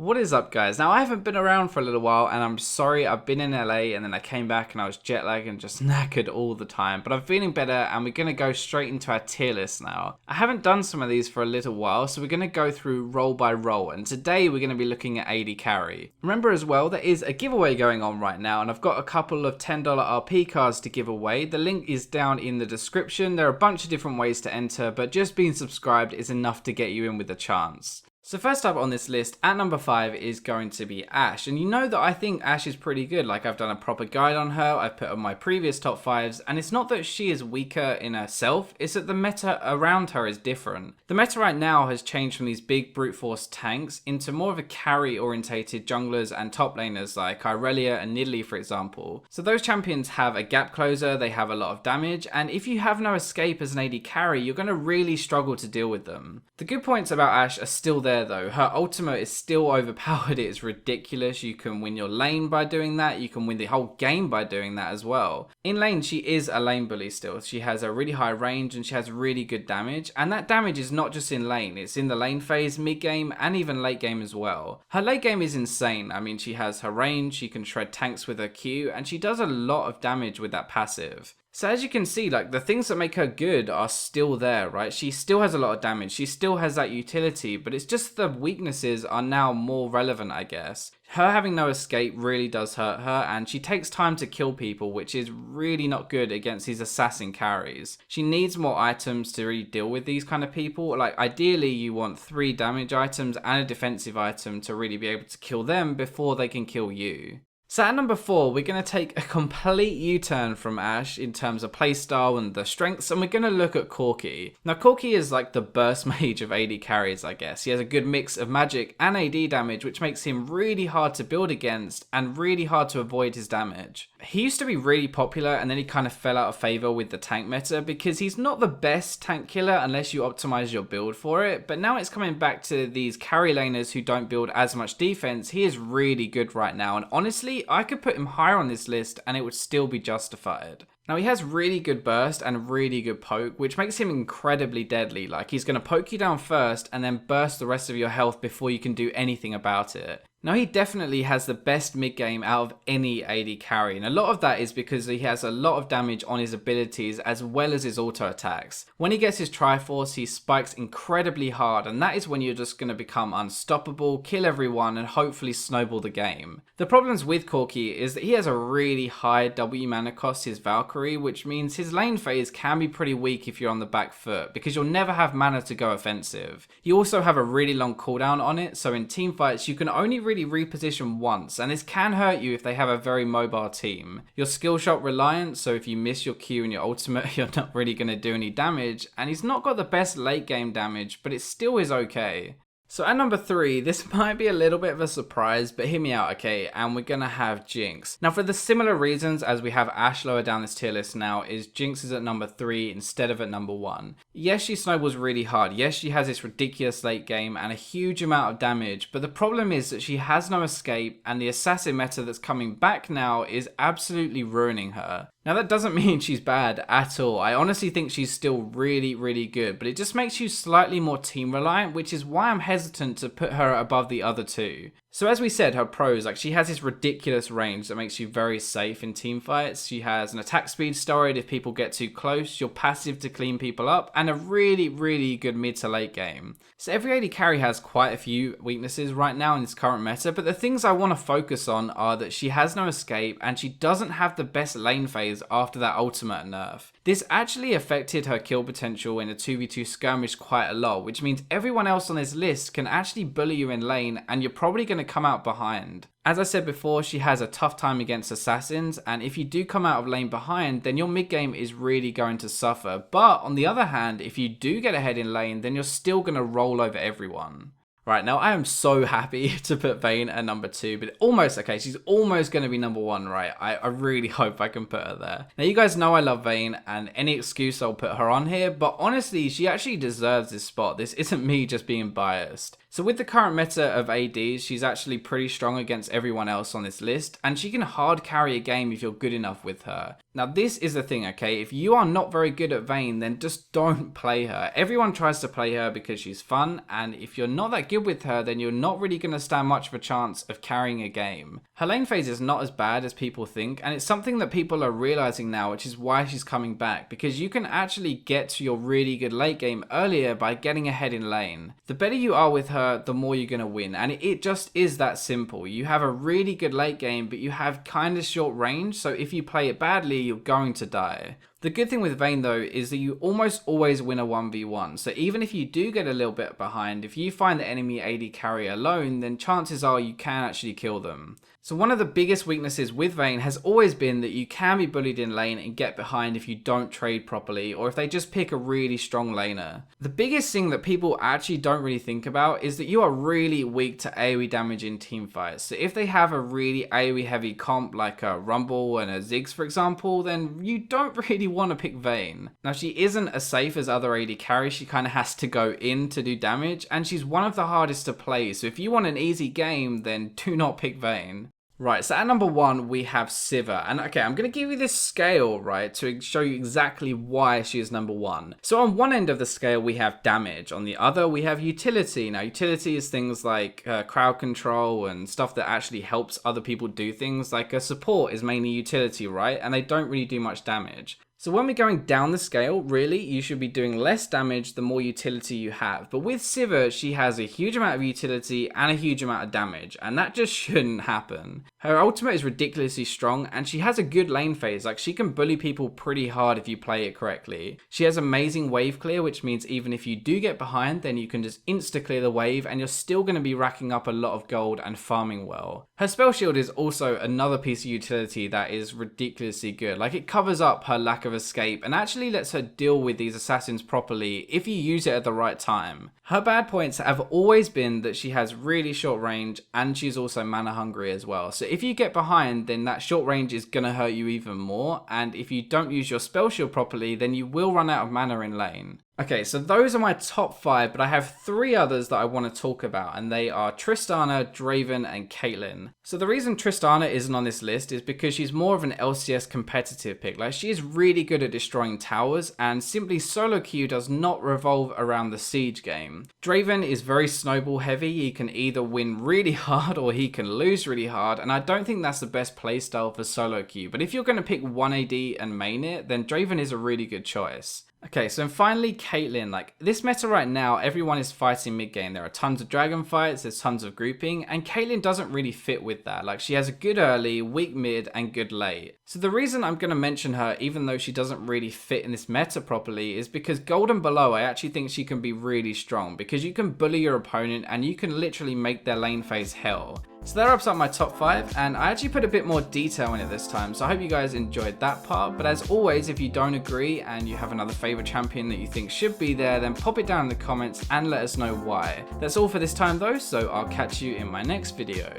What is up, guys? Now, I haven't been around for a little while, and I'm sorry. I've been in LA, and then I came back, and I was jet lagged and just knackered all the time. But I'm feeling better, and we're going to go straight into our tier list now. I haven't done some of these for a little while, so we're going to go through role by role. And today, we're going to be looking at AD carry. Remember as well, there is a giveaway going on right now, and I've got a couple of $10 RP cards to give away. The link is down in the description. There are a bunch of different ways to enter, but just being subscribed is enough to get you in with a chance. So first up on this list, at number 5 is going to be Ashe. And you know that I think Ashe is pretty good. Like, I've done a proper guide on her, I've put on my previous top 5s, and it's not that she is weaker in herself, it's that the meta around her is different. The meta right now has changed from these big brute force tanks into more of a carry orientated junglers and top laners like Irelia and Nidalee, for example. So those champions have a gap closer, they have a lot of damage, and if you have no escape as an AD carry, you're going to really struggle to deal with them. The good points about Ashe are still there though. Her ultimate is still overpowered. It is ridiculous. You can win your lane by doing that. You can win the whole game by doing that as well. In lane, she is a lane bully still. She has a really high range and she has really good damage. And that damage is not just in lane. It's in the lane phase, mid game, and even late game as well. Her late game is insane. I mean, she has her range. She can shred tanks with her Q, and she does a lot of damage with that passive. So as you can see, like, the things that make her good are still there, right? She still has a lot of damage, she still has that utility, but it's just the weaknesses are now more relevant, I guess. Her having no escape really does hurt her, and she takes time to kill people, which is really not good against these assassin carries. She needs more items to really deal with these kind of people. Like, ideally you want 3 damage items and a defensive item to really be able to kill them before they can kill you. So at number 4, we're going to take a complete U-turn from Ashe in terms of playstyle and the strengths, and we're going to look at Corki. Now, Corki is like the burst mage of AD carries, I guess. He has a good mix of magic and AD damage, which makes him really hard to build against and really hard to avoid his damage. He used to be really popular, and then he kind of fell out of favor with the tank meta because he's not the best tank killer unless you optimize your build for it, but now it's coming back to these carry laners who don't build as much defense. He is really good right now, and honestly, I could put him higher on this list and it would still be justified. Now, he has really good burst and really good poke, which makes him incredibly deadly. Like, he's going to poke you down first and then burst the rest of your health before you can do anything about it. Now, he definitely has the best mid game out of any AD carry, and a lot of that is because he has a lot of damage on his abilities as well as his auto attacks. When he gets his Triforce, he spikes incredibly hard, and that is when you're just going to become unstoppable, kill everyone, and hopefully snowball the game. The problems with Corki is that he has a really high W mana cost, his Valkyrie, which means his lane phase can be pretty weak if you're on the back foot, because you'll never have mana to go offensive. You also have a really long cooldown on it, so in teamfights you can only really reposition once, and this can hurt you if they have a very mobile team. You're skill shot reliant, so if you miss your Q and your ultimate, you're not really going to do any damage, and he's not got the best late game damage, but it still is okay. So at number 3, this might be a little bit of a surprise, but hear me out, okay? And we're gonna have Jinx. Now, for the similar reasons as we have Ashe lower down this tier list now, is Jinx is at number 3 instead of at number 1. Yes, she snowballs really hard. Yes, she has this ridiculous late game and a huge amount of damage, but the problem is that she has no escape, and the assassin meta that's coming back now is absolutely ruining her. Now, that doesn't mean she's bad at all. I honestly think she's still really, really good, but it just makes you slightly more team reliant, which is why I'm hesitant to put her above the other two. So as we said, her pros, like, she has this ridiculous range that makes you very safe in team fights. She has an attack speed steroid if people get too close, your passive to clean people up, and a really, really good mid to late game. So every AD carry has quite a few weaknesses right now in this current meta, but the things I want to focus on are that she has no escape and she doesn't have the best lane phase after that ultimate nerf. This actually affected her kill potential in a 2v2 skirmish quite a lot, which means everyone else on this list can actually bully you in lane and you're probably going to come out behind. As I said before, she has a tough time against assassins, and if you do come out of lane behind, then your mid game is really going to suffer. But on the other hand, if you do get ahead in lane, then you're still going to roll over everyone. Right, now I am so happy to put Vayne at number 2, but almost, okay, she's almost going to be number 1, right? I really hope I can put her there. Now, you guys know I love Vayne, and any excuse I'll put her on here, but honestly, she actually deserves this spot. This isn't me just being biased. So with the current meta of ADs, she's actually pretty strong against everyone else on this list, and she can hard carry a game if you're good enough with her. Now this is the thing, okay, if you are not very good at Vayne, then just don't play her. Everyone tries to play her because she's fun, and if you're not that good with her, then you're not really going to stand much of a chance of carrying a game. Her lane phase is not as bad as people think, and it's something that people are realizing now, which is why she's coming back, because you can actually get to your really good late game earlier by getting ahead in lane. The better you are with her, the more you're going to win, and it just is that simple. You have a really good late game, but you have kind of short range, so if you play it badly, you're going to die. The good thing with Vayne though is that you almost always win a 1v1, so even if you do get a little bit behind, if you find the enemy AD carry alone, then chances are you can actually kill them. So one of the biggest weaknesses with Vayne has always been that you can be bullied in lane and get behind if you don't trade properly, or if they just pick a really strong laner. The biggest thing that people actually don't really think about is that you are really weak to AoE damage in teamfights. So if they have a really AoE heavy comp like a Rumble and a Ziggs for example, then you don't really want to pick Vayne. Now she isn't as safe as other AD carries, she kind of has to go in to do damage, and she's one of the hardest to play, so if you want an easy game, then do not pick Vayne. Right, so at number 1 we have Sivir, and okay, I'm going to give you this scale, right, to show you exactly why she is number 1. So on one end of the scale we have damage, on the other we have utility. Now utility is things like crowd control and stuff that actually helps other people do things, like a support is mainly utility, right, and they don't really do much damage. So when we're going down the scale, really, you should be doing less damage the more utility you have. But with Sivir, she has a huge amount of utility and a huge amount of damage, and that just shouldn't happen. Her ultimate is ridiculously strong, and she has a good lane phase. Like, she can bully people pretty hard if you play it correctly. She has amazing wave clear, which means even if you do get behind, then you can just insta-clear the wave, and you're still going to be racking up a lot of gold and farming well. Her spell shield is also another piece of utility that is ridiculously good. Like, it covers up her lack of escape and actually lets her deal with these assassins properly if you use it at the right time. Her bad points have always been that she has really short range and she's also mana hungry as well. So if you get behind, then that short range is going to hurt you even more, and if you don't use your spell shield properly, then you will run out of mana in lane. Okay, so those are my top 5, but I have 3 others that I want to talk about, and they are Tristana, Draven, and Caitlyn. So the reason Tristana isn't on this list is because she's more of an LCS competitive pick. Like, she is really good at destroying towers, and simply solo queue does not revolve around the siege game. Draven is very snowball heavy. He can either win really hard or he can lose really hard, and I don't think that's the best playstyle for solo queue. But if you're going to pick one AD and main it, then Draven is a really good choice. Okay, so finally Caitlyn. Like, this meta right now, everyone is fighting mid game. There are tons of dragon fights, there's tons of grouping, and Caitlyn doesn't really fit with that. Like, she has a good early, weak mid, and good late. So the reason I'm going to mention her, even though she doesn't really fit in this meta properly, is because gold and below, I actually think she can be really strong, because you can bully your opponent and you can literally make their lane phase hell. So that wraps up my top 5, and I actually put a bit more detail in it this time, so I hope you guys enjoyed that part. But as always, if you don't agree and you have another favourite champion that you think should be there, then pop it down in the comments and let us know why. That's all for this time though, so I'll catch you in my next video.